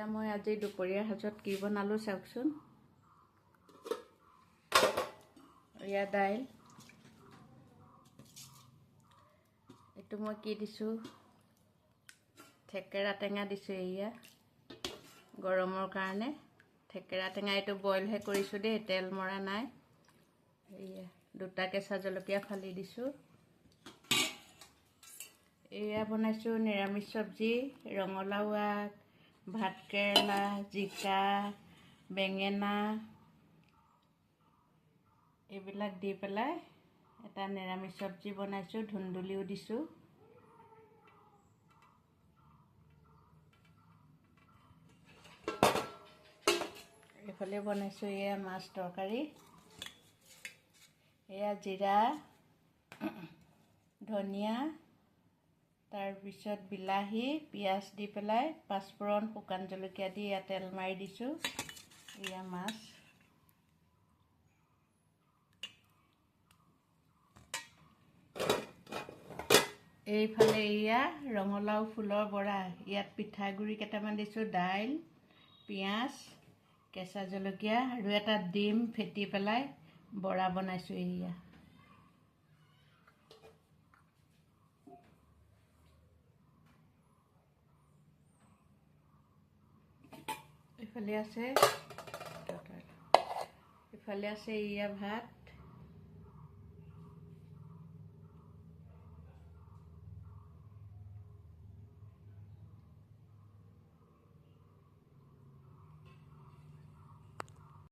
এয়া মই আজি দুপৰীয়াৰ সাজত কি বনালোঁ চাওকচোন। এয়া দাইল, এইটো মই কি দিছোঁ, থেকেৰা টেঙা দিছোঁ। এয়া গৰমৰ কাৰণে থেকেৰা টেঙা, এইটো বইলহে কৰিছোঁ দেই, তেল মৰা নাই। এয়া দুটা কেঁচা জলকীয়া ফালি দিছোঁ। এয়া বনাইছোঁ নিৰামিষ চব্জি, ৰঙালাও আগ, ভাতকেৰেলা, জিকা, বেঙেনা এইবিলাক দি পেলাই এটা নিৰামিষ চব্জি বনাইছোঁ। ধুন্দুলিও দিছোঁ। এইফালে বনাইছোঁ এয়া মাছ তৰকাৰী। এয়া জিৰা, ধনিয়া, তাৰপিছত বিলাহী, পিঁয়াজ দি পেলাই পাঁচফোৰণ, শুকান জলকীয়া দি এয়া তেল মাৰি দিছোঁ। এয়া মাছ। এইফালে এয়া ৰঙালাও ফুলৰ বৰা, ইয়াত পিঠাগুড়ি কেইটামান দিছোঁ, দাইল, পিঁয়াজ, কেঁচা জলকীয়া আৰু এটা ডিম ফেটি পেলাই বৰা বনাইছোঁ। এয়া ইফালে আছে এয়া ভাত।